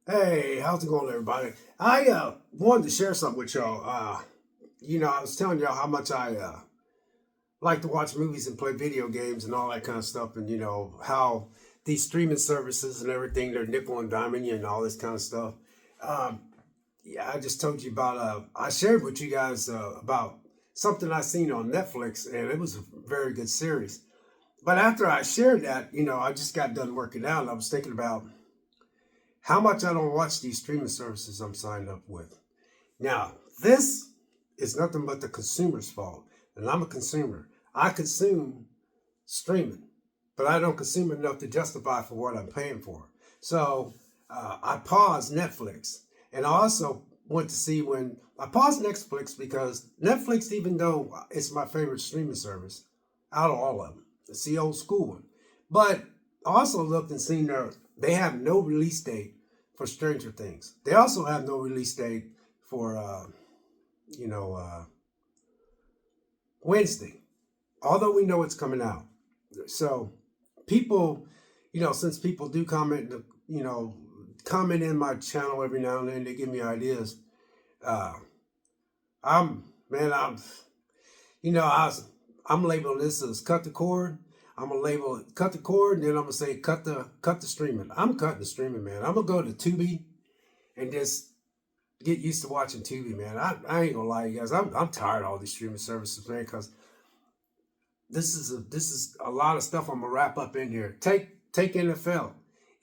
Hey, how's it going, everybody? I wanted to share something with y'all. I was telling y'all how much I like to watch movies and play video games and all that kind of stuff, and how these streaming services and everything, they're nickel and diming you and all this kind of stuff. Um, yeah, I just told you about. I shared with you guys about something I seen on Netflix, and it was a very good series. But after I shared that, I just got done working out, and I was thinking about how much I don't watch these streaming services I'm signed up with. Now, this is nothing but the consumer's fault. And I'm a consumer. I consume streaming, but I don't consume enough to justify for what I'm paying for. So I paused Netflix. And I also went to see when I paused Netflix because Netflix, even though it's my favorite streaming service out of all of them, it's the old school one. But I also looked and seen they have no release date for Stranger Things. They also have no release date for you know, uh, Wednesday, although we know it's coming out. So people, since people do comment, comment in my channel every now and then, they give me ideas. Uh, I'm, man, I'm labeling this as cut the cord. I'm gonna label it cut the cord, and then I'm gonna say cut the streaming. I'm cutting the streaming, man. I'm gonna go to Tubi and just get used to watching Tubi, man. I ain't gonna lie, you guys. I'm tired of all these streaming services, man, because this is a lot of stuff I'm gonna wrap up in here. Take NFL.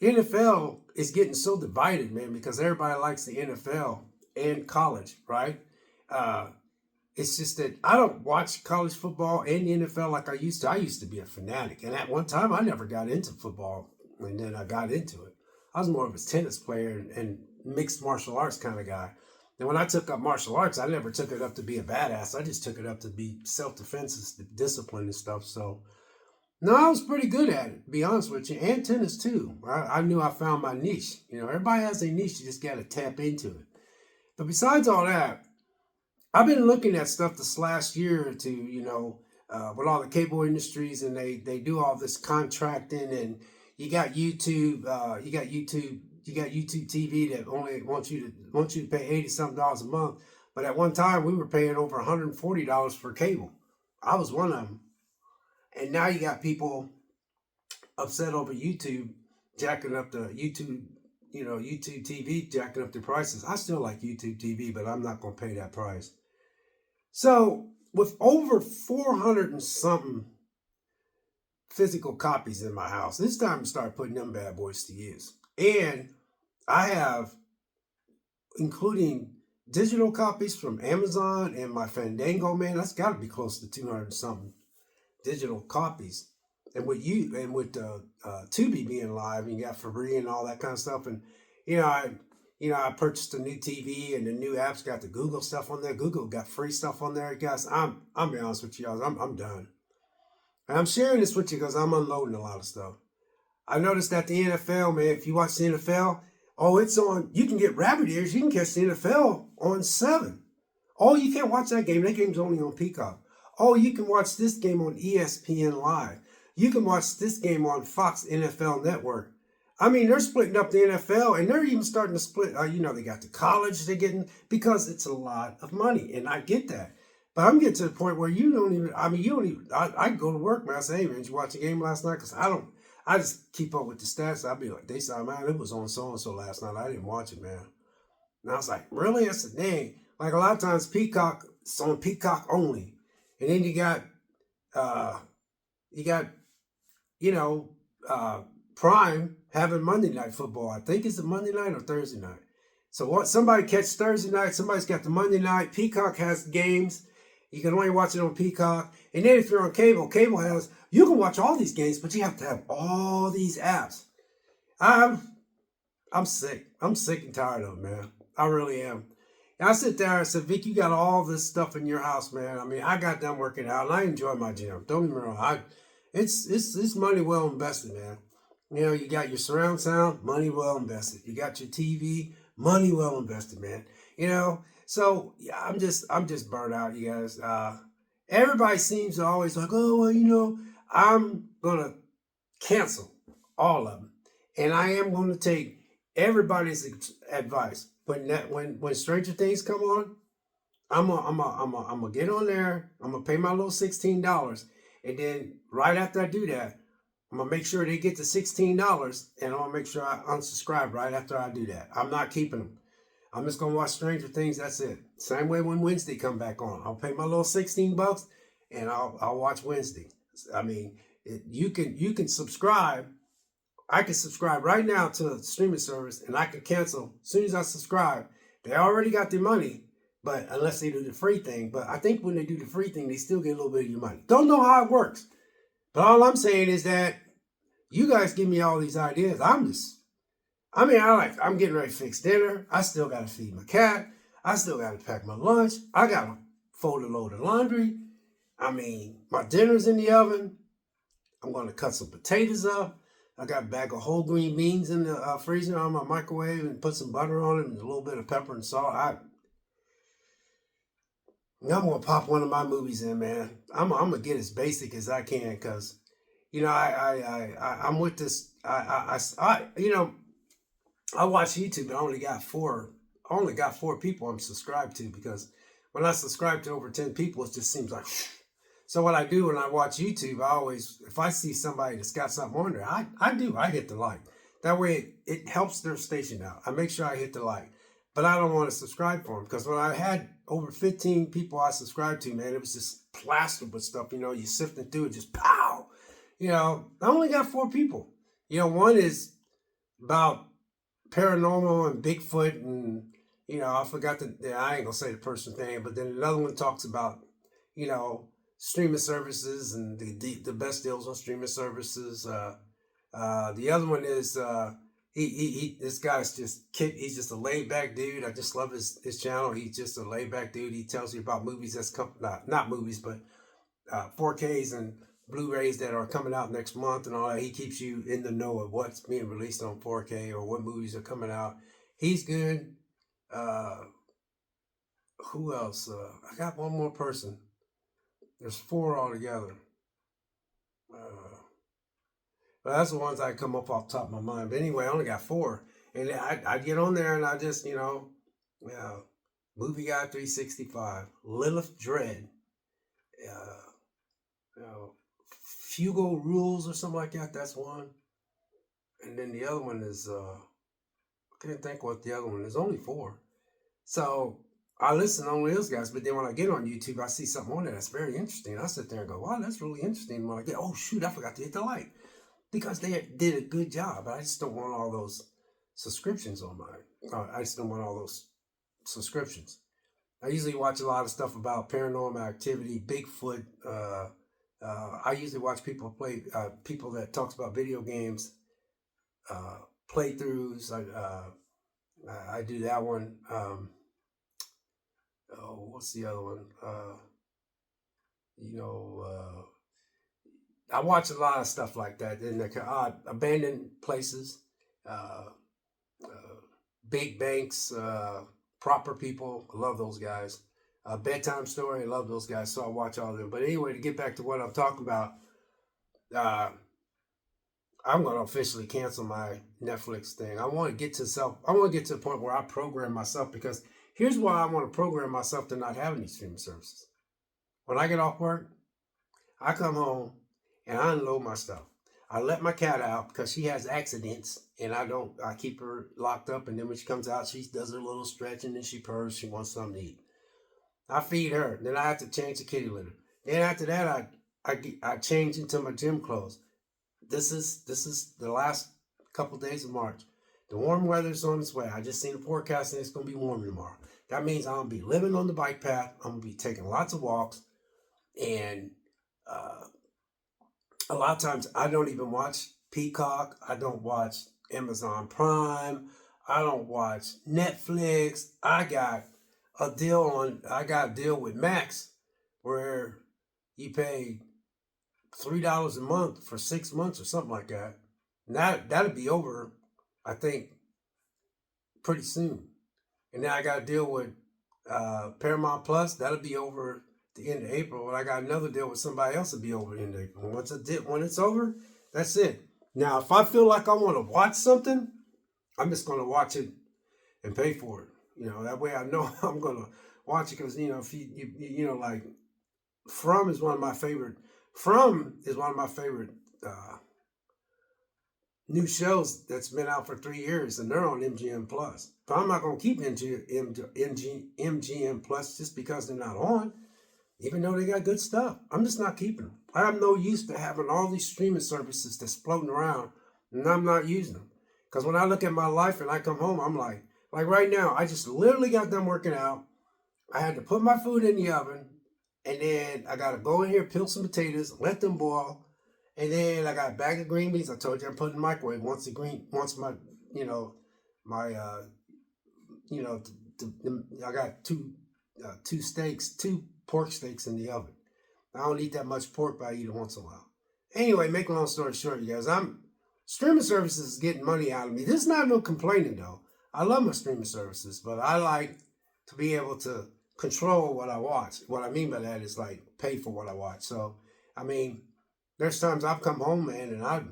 NFL is getting so divided, man, because everybody likes the NFL and college, right? Uh, it's just that I don't watch college football and the NFL like I used to. I used to be a fanatic, and at one time I never got into football, and then I got into it. I was more of a tennis player and mixed martial arts kind of guy. And when I took up martial arts, I never took it up to be a badass. I just took it up to be self-defense, discipline and stuff. So no, I was pretty good at it, to be honest with you, and tennis too. I knew I found my niche. Everybody has a niche. You just got to tap into it. But besides all that, I've been looking at stuff this last year or two, with all the cable industries, and they do all this contracting, and you got YouTube, you got YouTube TV that only wants you to pay $80 something a month. But at one time, we were paying over $140 for cable. I was one of them, and now you got people upset over YouTube jacking up the YouTube TV jacking up the prices. I still like YouTube TV, but I'm not gonna pay that price. So, with over 400 and something physical copies in my house, it's time to start putting them bad boys to use. And I have, including digital copies from Amazon and my Fandango, man, that's got to be close to 200 and something digital copies. And with Tubi being live, and you got Free and all that kind of stuff. And you know, I I purchased a new TV, and the new apps got the Google stuff on there. Google got free stuff on there, guys. I'm be honest with you guys. I'm done. And I'm sharing this with you because I'm unloading a lot of stuff. I noticed that the NFL, man, if you watch the NFL, oh, it's on. You can get rabbit ears. You can catch the NFL on 7. Oh, you can't watch that game. That game's only on Peacock. Oh, you can watch this game on ESPN Live. You can watch this game on Fox NFL Network. I mean, they're splitting up the NFL, and they're even starting to split. They got the college they're getting because it's a lot of money, and I get that. But I'm getting to the point where you don't even. I mean, you don't even. I go to work, man. I say, hey, man, did you watch the game last night? Because I don't. I just keep up with the stats. I'll be like, they said, man, it was on so and so last night. I didn't watch it, man. And I was like, really? I said, dang. Like a lot of times Peacock, it's on Peacock only. And then uh you got, you know, uh Prime having Monday night football. I think it's a Monday night or Thursday night. So what somebody catch Thursday night, somebody's got the Monday night. Peacock has games. You can only watch it on Peacock. And then if you're on cable has you can watch all these games, but you have to have all these apps. I'm I'm sick. I'm sick and tired of it, man. I really am. And I sit there and said, Vic, you got all this stuff in your house, man. I mean, I got done working out and I enjoy my gym. Don't get me wrong. It's money well invested, man. You got your surround sound, money well invested. You got your TV, money well invested, man. So yeah, I'm just burnt out, you guys. Everybody seems to always like, oh well, I'm gonna cancel all of them, and I am going to take everybody's advice. When Stranger Things come on, I'm gonna get on there. I'm gonna pay my little $16, and then right after I do that, I'm gonna make sure they get the $16, and I'm gonna make sure I unsubscribe right after I do that. I'm not keeping them. I'm just gonna watch Stranger Things. That's it. Same way when Wednesday come back on, I'll pay my little $16, and I'll watch Wednesday. I mean, you can subscribe. I can subscribe right now to the streaming service, and I can cancel as soon as I subscribe. They already got their money, but unless they do the free thing. But I think when they do the free thing, they still get a little bit of your money. Don't know how it works, but all I'm saying is that you guys give me all these ideas. I'm getting ready to fix dinner. I still got to feed my cat. I still got to pack my lunch. I got to fold a load of laundry. I mean, my dinner's in the oven. I'm going to cut some potatoes up. I got a bag of whole green beans in the freezer on my microwave and put some butter on it and a little bit of pepper and salt. I'm going to pop one of my movies in, man. I'm going to get as basic as I can because, I'm with this. I watch YouTube, but I only got four people I'm subscribed to because when I subscribe to over 10 people, it just seems like. So what I do when I watch YouTube, if I see somebody that's got something on there, I hit the like. That way it helps their station out. I make sure I hit the like. But I don't want to subscribe for them because when I had over 15 people I subscribed to, man, it was just plastered with stuff. You sifting through it, just pow. I only got 4 people. One is about paranormal and Bigfoot and, I forgot I ain't gonna say the person's name, but then another one talks about, streaming services and the best deals on streaming services. The other one is this guy's he's just a laid back dude. I just love his channel. He's just a laid back dude. He tells you about movies that's not movies, but 4Ks and Blu-rays that are coming out next month and all that. He keeps you in the know of what's being released on 4K or what movies are coming out. He's good. Who else? I got one more person. There's 4 altogether. But that's the ones I come up off the top of my mind. But anyway, I only got 4. And I get on there and I just, Movie Guy 365, Lilith Dread, Fugo Rules or something like that. That's one. And then the other one is, I can't think what the other one is. Only 4. So I listen to only those guys, but then when I get on YouTube, I see something on there that's very interesting. I sit there and go, wow, that's really interesting. And when I get, oh shoot, I forgot to hit the like. Because they did a good job. I just don't want all those subscriptions on mine. I just don't want all those subscriptions. I usually watch a lot of stuff about paranormal activity, Bigfoot. I usually watch people that talks about video games, playthroughs. I do that one. What's the other one? I watch a lot of stuff like that. And abandoned places, big banks, proper people. I love those guys. Bedtime Story. I love those guys. So I watch all of them. But anyway, to get back to what I'm talking about, I'm going to officially cancel my Netflix thing. I want to get to the point where I program myself, because here's why I want to program myself to not have any streaming services. When I get off work, I come home and I unload my stuff. I let my cat out because she has accidents, and I keep her locked up, and then when she comes out, she does her little stretching and she purrs, she wants something to eat. I feed her, then I have to change the kitty litter. Then after that, I change into my gym clothes. This is the last couple days of March. The warm weather's on its way. I just seen the forecast and it's going to be warm tomorrow. That means I'm going to be living on the bike path. I'm going to be taking lots of walks. And a lot of times I don't even watch Peacock. I don't watch Amazon Prime. I don't watch Netflix. I got a deal with Max where you pay $3 a month for 6 months or something like that. And that'll be over, I think, pretty soon. And then I got a deal with Paramount Plus. That'll be over the end of April. And I got another deal with somebody else that'll be over the end of April. And when it's over, that's it. Now, if I feel like I want to watch something, I'm just going to watch it and pay for it. That way I know I'm going to watch it because, if like From is one of my favorite. From is one of my favorite new shows that's been out for 3 years, and they're on MGM Plus. But I'm not going to keep MGM Plus just because they're not on, even though they got good stuff. I'm just not keeping them. I have no use to having all these streaming services that's floating around, and I'm not using them. Because when I look at my life and I come home, I'm like right now, I just literally got done working out. I had to put my food in the oven, and then I got to go in here, peel some potatoes, let them boil. And then I got a bag of green beans. I told you I'm putting in the microwave once my, my, I got two steaks, two pork steaks in the oven. I don't eat that much pork, but I eat it once in a while. Anyway, make a long story short, you guys, streaming services is getting money out of me. This is not no complaining though. I love my streaming services, but I like to be able to control what I watch. What I mean by that is like pay for what I watch. So, I mean, there's times I've come home, man, and I'll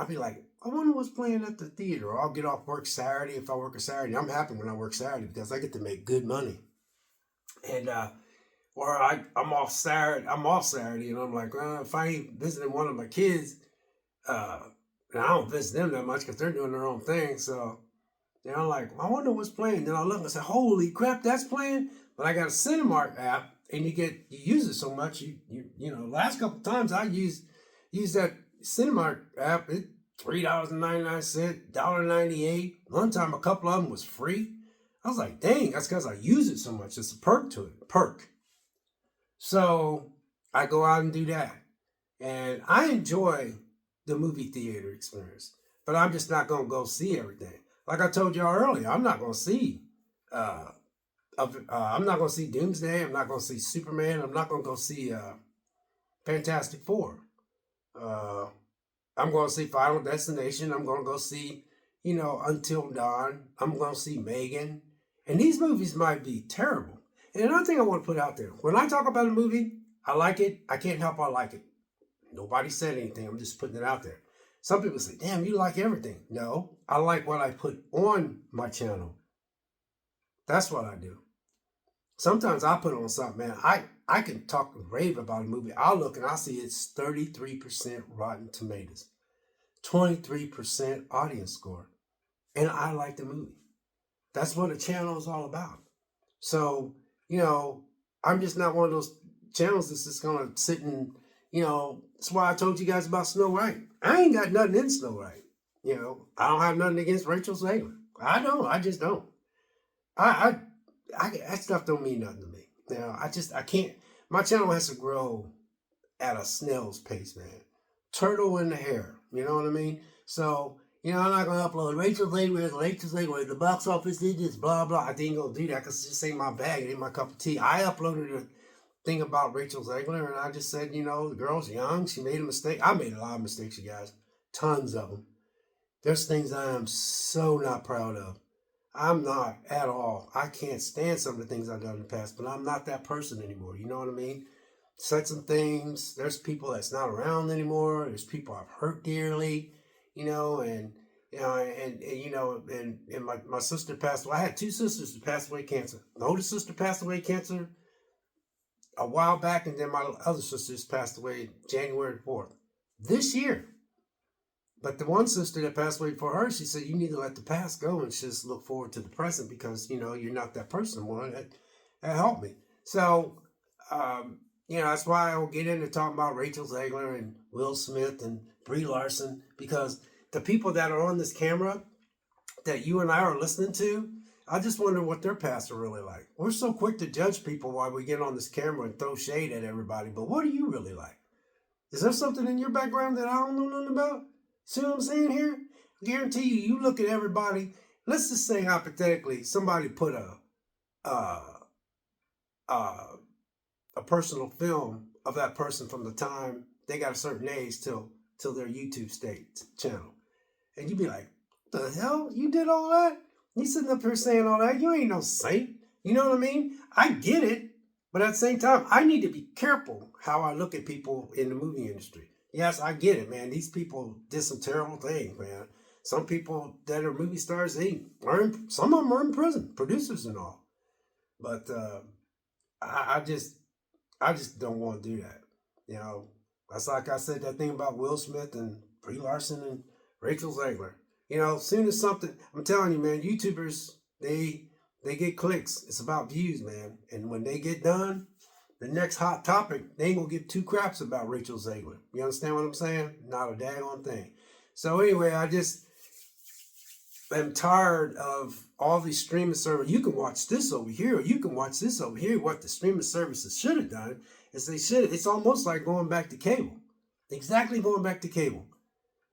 be like, I wonder what's playing at the theater. Or I'll get off work Saturday if I work a Saturday. I'm happy when I work Saturday because I get to make good money. And or I'm off Saturday. And I'm like, if I ain't visiting one of my kids, and I don't visit them that much because they're doing their own thing. So then I'm like, I wonder what's playing. Then I look and say, holy crap, that's playing. But I got a Cinemark app, and you use it so much. Last couple of times I use that Cinemark app. It $3.99, $1.98. One time a couple of them was free. I was like, dang, that's because I use it so much. It's a perk to it. Perk. So I go out and do that. And I enjoy the movie theater experience. But I'm just not going to go see everything. Like I told y'all earlier, I'm not going to see I'm not going to see Doomsday. I'm not going to see Superman. I'm not going to go see Fantastic Four. I'm going to see Final Destination. I'm going to go see, Until Dawn. I'm going to see Megan. And these movies might be terrible. And another thing I want to put out there. When I talk about a movie, I like it. I can't help I like it. Nobody said anything. I'm just putting it out there. Some people say, damn, you like everything. No, I like what I put on my channel. That's what I do. Sometimes I put on something, man. I can talk and rave about a movie. I'll look and I'll see it's 33% Rotten Tomatoes, 23% audience score. And I like the movie. That's what a channel is all about. So, I'm just not one of those channels that's just going to sit and, that's why I told you guys about Snow White. I ain't got nothing in Snow White. I don't have nothing against Rachel Zegler. I just don't. That stuff don't mean nothing to me. I can't. My channel has to grow at a snail's pace, man. Turtle in the hair. You know what I mean? So, I'm not going to upload Rachel Zegler, the box office did this, blah, blah. I didn't go do that because it just ain't my bag. It ain't my cup of tea. I uploaded a thing about Rachel Zegler, and I just said, the girl's young. She made a mistake. I made a lot of mistakes, you guys. Tons of them. There's things I am so not proud of. I'm not at all. I can't stand some of the things I've done in the past, but I'm not that person anymore. You know what I mean? Said some things. There's people that's not around anymore. There's people I've hurt dearly, and my sister passed away. I had two sisters that passed away cancer. My older sister passed away cancer a while back, and then my other sisters passed away January 4th this year. But the one sister that passed away before her, she said, you need to let the past go and just look forward to the present because, you're not that person anymore. That helped me. So, that's why I'll get into talking about Rachel Zegler and Will Smith and Brie Larson, because the people that are on this camera that you and I are listening to, I just wonder what their pasts are really like. We're so quick to judge people while we get on this camera and throw shade at everybody, but what are you really like? Is there something in your background that I don't know nothing about? See what I'm saying here? I guarantee you look at everybody. Let's just say hypothetically, somebody put a personal film of that person from the time they got a certain age till their YouTube channel, and you'd be like, "The hell, you did all that? You sitting up here saying all that? You ain't no saint." You know what I mean? I get it, but at the same time, I need to be careful how I look at people in the movie industry. Yes, I get it, man. These people did some terrible things, man. Some people that are movie stars, some of them are in prison, producers and all. But I I just don't want to do that. You know, that's like I said that thing about Will Smith and Brie Larson and Rachel Zegler. You know, soon as something, I'm telling you, man, YouTubers they get clicks. It's about views, man. And when they get done, the next hot topic, they ain't gonna give two craps about Rachel Zegler. You understand what I'm saying? Not a daggone thing. So anyway, I just am tired of all these streaming services. You can watch this over here, or you can watch this over here. What the streaming services should have done is it's almost like going back to cable. Exactly going back to cable.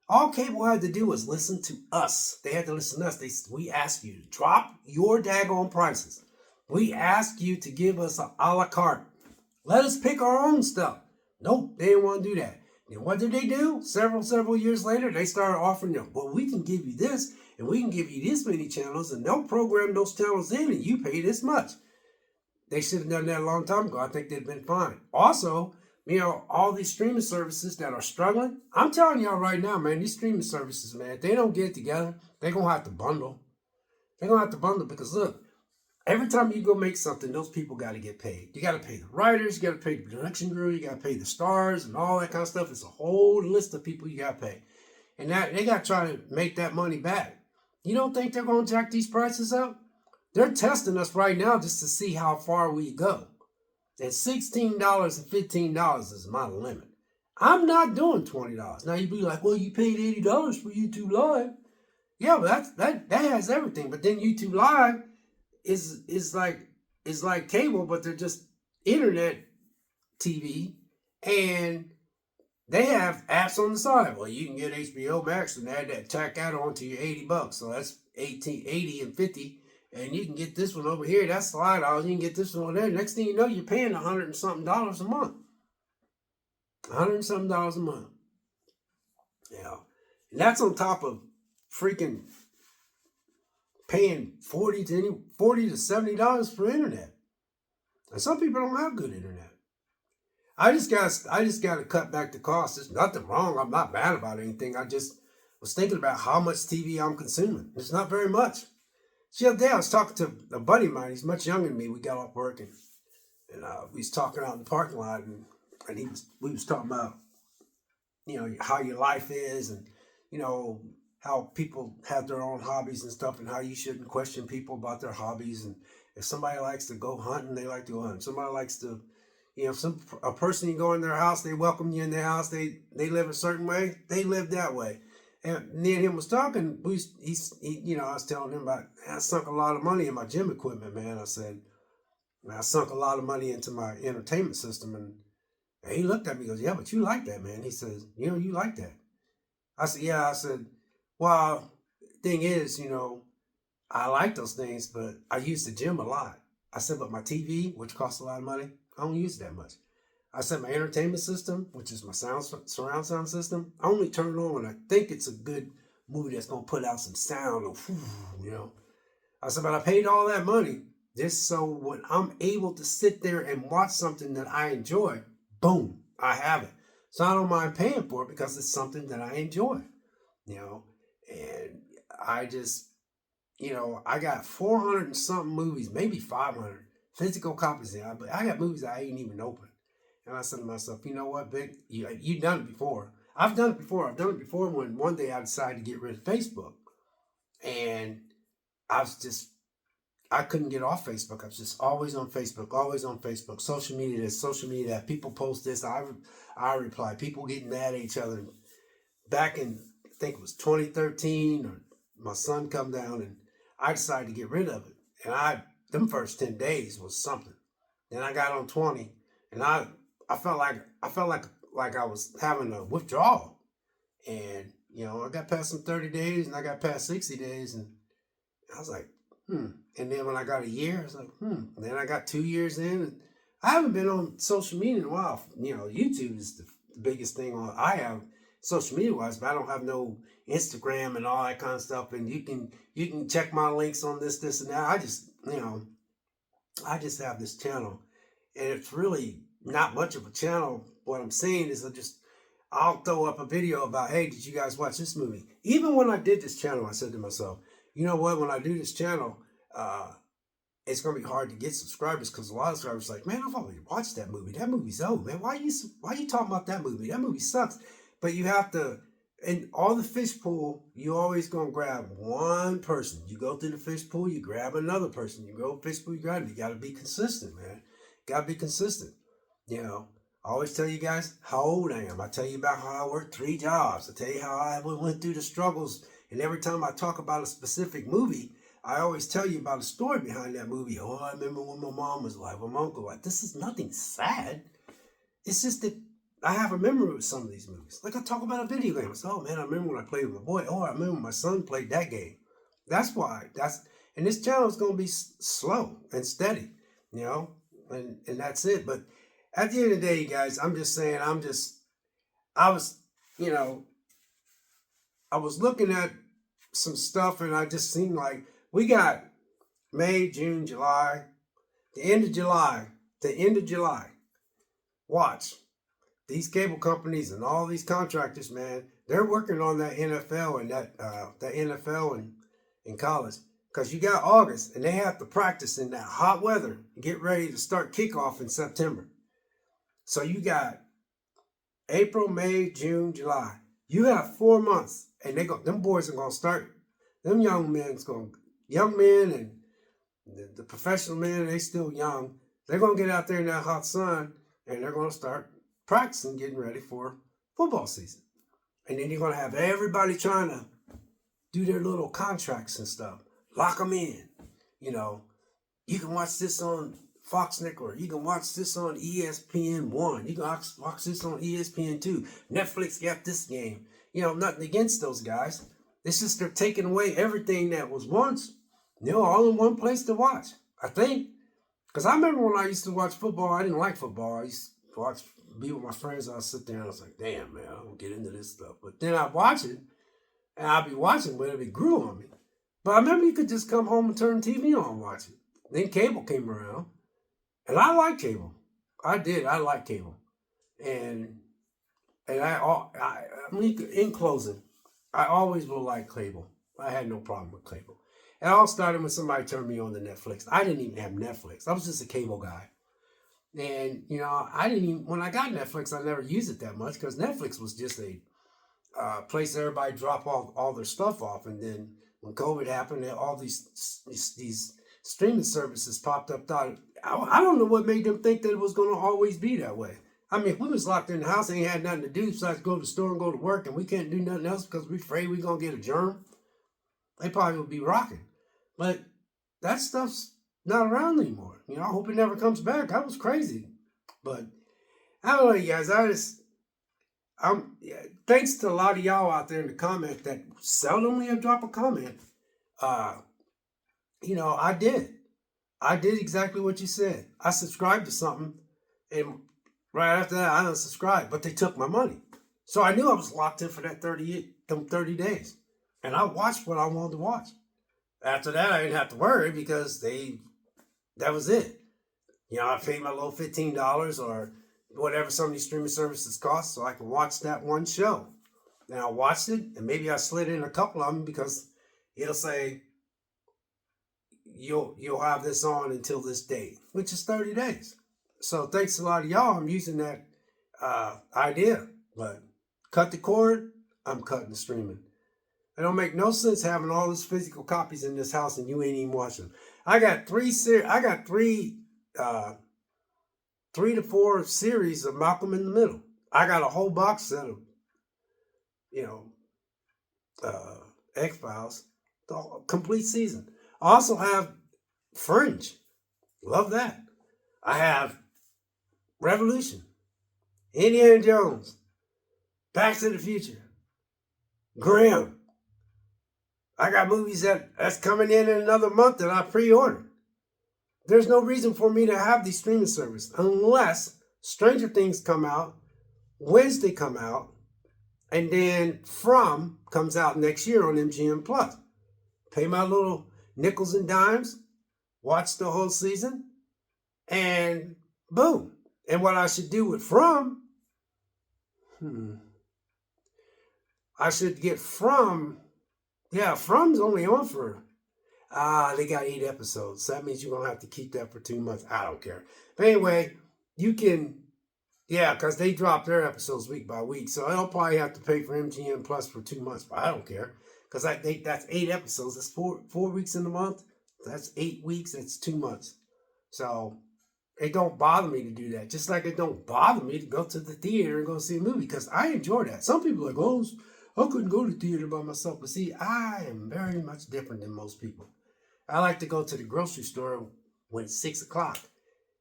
All cable had to do was listen to us. They had to listen to us. We asked you to drop your daggone prices. We asked you to give us a la carte. Let us pick our own stuff. Nope, they didn't want to do that. And what did they do? Several years later, they started offering them. Well, we can give you this, and we can give you this many channels, and they'll program those channels in, and you pay this much. They should have done that a long time ago. I think they'd been fine. Also, all these streaming services that are struggling, I'm telling y'all right now, man, these streaming services, man, if they don't get it together, they're going to have to bundle. They're going to have to bundle because, look, every time you go make something, those people got to get paid. You got to pay the writers, you got to pay the production crew, you got to pay the stars and all that kind of stuff. It's a whole list of people you got to pay. And that they got to try to make that money back. You don't think they're going to jack these prices up? They're testing us right now just to see how far we go. And $16 and $15 is my limit. I'm not doing $20. Now you'd be like, well, you paid $80 for YouTube Live. Yeah, but that has everything. But then YouTube Live is like cable, but they're just internet TV, and they have apps on the side. Well, you can get HBO Max and tack that on to your $80. So that's 80 and 50. And you can get this one over here. That's $5. You can get this one over there. Next thing you know, you're paying $100 and something a month. $100 and something a month. Yeah. And that's on top of freaking paying $40 to $70 for internet. And some people don't have good internet. I just got to cut back the cost. There's nothing wrong. I'm not mad about anything. I just was thinking about how much TV I'm consuming. It's not very much. The other day I was talking to a buddy of mine. He's much younger than me. We got off work and we was talking out in the parking lot, and we was talking about how your life is, and how people have their own hobbies and stuff, and how you shouldn't question people about their hobbies. And if somebody likes to go hunting, they like to go hunt. Somebody likes to, a person, you go in their house, they welcome you in their house. They live a certain way. They live that way. And me and him was talking. I was telling him about, I sunk a lot of money in my gym equipment, man. I said, I sunk a lot of money into my entertainment system. And he looked at me and goes, yeah, but you like that, man. He says, you like that. I said, yeah. I said, well, thing is, I like those things, but I use the gym a lot. I said, but my TV, which costs a lot of money, I don't use it that much. I said my entertainment system, which is my surround sound system, I only turn it on when I think it's a good movie that's going to put out some sound. Or, I said, but I paid all that money just so when I'm able to sit there and watch something that I enjoy, boom, I have it. So I don't mind paying for it because it's something that I enjoy, and I just, I got 400 and something movies, maybe 500 physical copies there, but I got movies I ain't even opened. And I said to myself, you know what, Big? You've done it before. I've done it before. I've done it before when one day I decided to get rid of Facebook. And I couldn't get off Facebook. I was just always on Facebook, always on Facebook. Social media this, social media that. People post this, I reply. People getting mad at each other. Back in, I think it was 2013, or my son come down, and I decided to get rid of it. And them first 10 days was something. Then I got on 20, and I felt like I was having a withdrawal. And I got past some 30 days, and I got past 60 days, and I was like, And then when I got a year, I was like, And then I got 2 years in, and I haven't been on social media in a while. YouTube is the biggest thing I have social media wise, but I don't have no Instagram and all that kind of stuff. And you can check my links on this and that. I just have this channel, and it's really not much of a channel. What I'm saying is I'll throw up a video about, hey, did you guys watch this movie? Even when I did this channel, I said to myself, you know what? When I do this channel, it's gonna be hard to get subscribers because a lot of subscribers are like, man, I've already watched that movie. That movie's old, man. Why are you talking about that movie? That movie sucks. But you have to, in all the fish pool, you always gonna grab one person. You go through the fish pool, you grab another person. You go fish pool, you grab them. You gotta be consistent, man. Gotta be consistent. You know, I always tell you guys how old I am. I tell you about how I worked 3 jobs. I tell you how I went through the struggles. And every time I talk about a specific movie, I always tell you about a story behind that movie. Oh, I remember when my mom was alive, when my uncle was alive. This is nothing sad. It's just that I have a memory with some of these movies. Like I talk about a video game. I say, oh man, I remember when I played with my boy. Oh, I remember when my son played that game. That's why. And this channel is going to be slow and steady, you know, and that's it. But at the end of the day, guys, I'm just saying, I was, you know, I was looking at some stuff and I just seemed like we got May, June, July, the end of July. Watch. These cable companies and all these contractors, man, they're working on that NFL and that NFL in college. Because you got August and they have to practice in that hot weather and get ready to start kickoff in September. So you got April, May, June, July. You have 4 months and them boys are gonna start, them young men and the professional men, they still young. They're gonna get out there in that hot sun and they're gonna start practicing, getting ready for football season. And then you're going to have everybody trying to do their little contracts and stuff. Lock them in. You know, you can watch this on Fox Nickel, or you can watch this on ESPN1. You can watch this on ESPN2. Netflix got this game. You know, nothing against those guys. It's just they're taking away everything that was once, you know, all in one place to watch. I think. Because I remember when I used to watch football, I didn't like football. I used to be with my friends, I'll sit there and I was like, damn, man, I don't get into this stuff. But then I'd watch it, and I'd be watching, but it grew on me. But I remember you could just come home and turn the TV on and watch it. Then cable came around, and I like cable. I did. I like cable. And I mean, in closing, I always will like cable. I had no problem with cable. It all started when somebody turned me on to Netflix. I didn't even have Netflix. I was just a cable guy. And, you know, when I got Netflix, I never used it that much because Netflix was just a place everybody drop all their stuff off. And then when COVID happened, all these streaming services popped up. I don't know what made them think that it was going to always be that way. I mean, if we was locked in the house and ain't had nothing to do besides go to the store and go to work, and we can't do nothing else because we're afraid we're going to get a germ, they probably would be rocking. But that stuff's not around anymore. You know, I hope it never comes back. That was crazy. But I don't know, you guys. Thanks to a lot of y'all out there in the comments that seldomly drop a comment. You know, I did exactly what you said. I subscribed to something, and right after that, I unsubscribed. But they took my money, so I knew I was locked in for that 30 days, and I watched what I wanted to watch. After that, I didn't have to worry because that was it. You know, I paid my little $15 or whatever some of these streaming services cost so I can watch that one show. And I watched it, and maybe I slid in a couple of them because it'll say, you'll have this on until this date, which is 30 days. So thanks to a lot of y'all, I'm using that idea. But cut the cord, I'm cutting the streaming. It don't make no sense having all these physical copies in this house and you ain't even watching them. I got three to four series of Malcolm in the Middle. I got a whole box set of, you know, X-Files, the complete season. I also have Fringe. Love that. I have Revolution, Indiana Jones, Back to the Future, Grimm. I got movies that's coming in another month that I pre-ordered. There's no reason for me to have these streaming services unless Stranger Things come out, Wednesday come out, and then From comes out next year on MGM Plus. Pay my little nickels and dimes, watch the whole season, and boom. And what I should do with From, I should get From. Yeah, From's only on for they got 8 episodes. So that means you're gonna have to keep that for 2 months. I don't care. But anyway, you can, yeah, because they drop their episodes week by week. So I'll probably have to pay for MGM Plus for 2 months, but I don't care. Because I think that's 8 episodes. That's four weeks in a month. That's 8 weeks, that's 2 months. So it don't bother me to do that. Just like it don't bother me to go to the theater and go see a movie because I enjoy that. Some people are like, oh, I couldn't go to the theater by myself. But see, I am very much different than most people. I like to go to the grocery store when it's 6 o'clock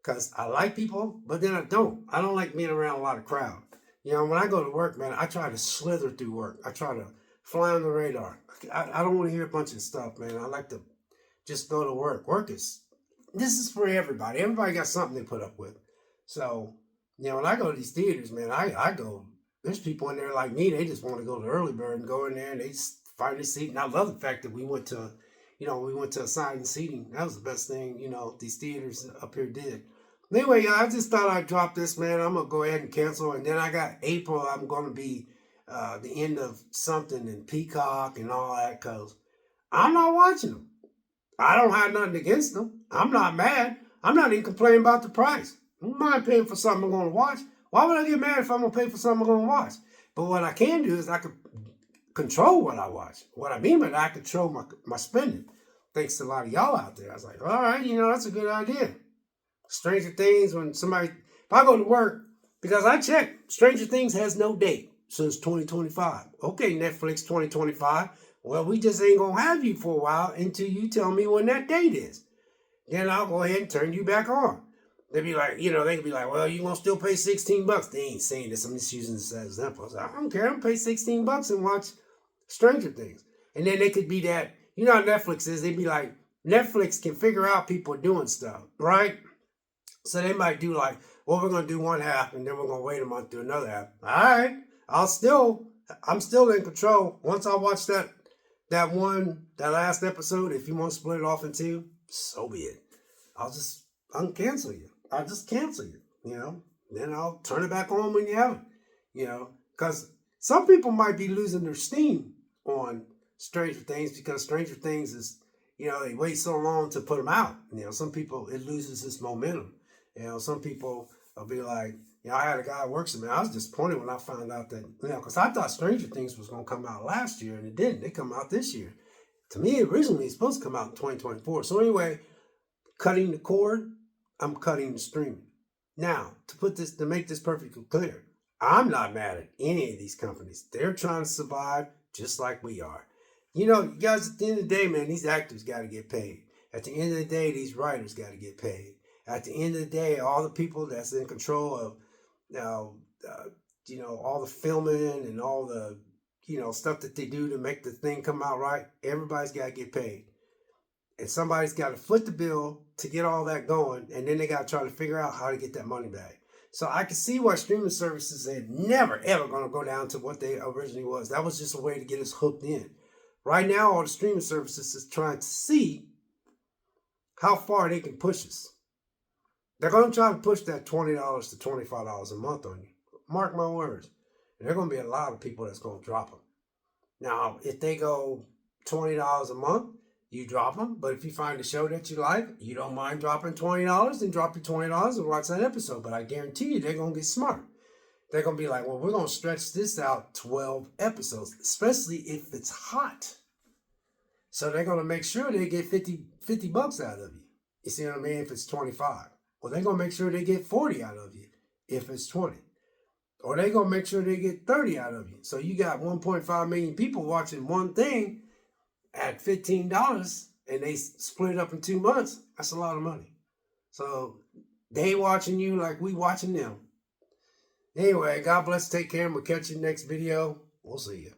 because I like people, but then I don't. I don't like being around a lot of crowd. You know, when I go to work, man, I try to slither through work. I try to fly on the radar. I don't want to hear a bunch of stuff, man. I like to just go to work. This is for everybody. Everybody got something to put up with. So, you know, when I go to these theaters, man, I go, there's people in there like me, they just want to go to early bird and go in there and they find a seat. And I love the fact that we went to assigned seating. That was the best thing, these theaters up here did. Anyway, I just thought I'd drop this, man. I'm going to go ahead and cancel. And then I got April, I'm going to be the end of something in Peacock and all that because I'm not watching them. I don't have nothing against them. I'm not mad. I'm not even complaining about the price. I don't mind paying for something I'm going to watch. Why would I get mad if I'm going to pay for something I'm going to watch? But what I can do is I can control what I watch. What I mean by that, I control my spending. Thanks to a lot of y'all out there. I was like, all right, that's a good idea. Stranger Things, if I go to work, because I checked, Stranger Things has no date since 2025. Okay, Netflix 2025. Well, we just ain't going to have you for a while until you tell me when that date is. Then I'll go ahead and turn you back on. They'd be like, they could be like, well, you going to still pay $16. They ain't saying this. I'm just using this as an example. I don't care. I'm going to pay $16 and watch Stranger Things. And then they could be that, how Netflix is. They'd be like, Netflix can figure out people doing stuff, right? So they might do like, well, we're going to do one half and then we're going to wait a month to do another half. All right. I'm still in control. Once I watch that last episode, if you want to split it off in two, so be it. I'll just uncancel you. I'll just cancel you, Then I'll turn it back on when you have it, Because some people might be losing their steam on Stranger Things because Stranger Things is, they wait so long to put them out. Some people, it loses its momentum. Some people will be like, I had a guy who works with me. I was disappointed when I found out that, because I thought Stranger Things was going to come out last year and it didn't. It come out this year. To me, originally, it's supposed to come out in 2024. So anyway, cutting the cord, I'm cutting the streaming. Now, to make this perfectly clear, I'm not mad at any of these companies. They're trying to survive just like we are. You guys, at the end of the day, man, these actors got to get paid. At the end of the day, these writers got to get paid. At the end of the day, all the people that's in control of, all the filming and all the, stuff that they do to make the thing come out right, everybody's got to get paid. And somebody's got to foot the bill to get all that going, and then they got to try to figure out how to get that money back. So I can see why streaming services are never, ever going to go down to what they originally was. That was just a way to get us hooked in. Right now, all the streaming services is trying to see how far they can push us. They're going to try to push that $20 to $25 a month on you. Mark my words. And there are going to be a lot of people that's going to drop them. Now, if they go $20 a month, you drop them. But if you find a show that you like, you don't mind dropping $20, then drop your $20 and watch that episode. But I guarantee you, they're going to get smart. They're going to be like, well, we're going to stretch this out 12 episodes, especially if it's hot. So they're going to make sure they get $50 out of you. You see what I mean? If it's 25. Well, they're going to make sure they get 40 out of you if it's 20. Or they're going to make sure they get 30 out of you. So you got 1.5 million people watching one thing at $15 and they split it up in 2 months. That's a lot of money. So they watching you like we watching them. Anyway, God bless. Take care. And we'll catch you next video. We'll see you.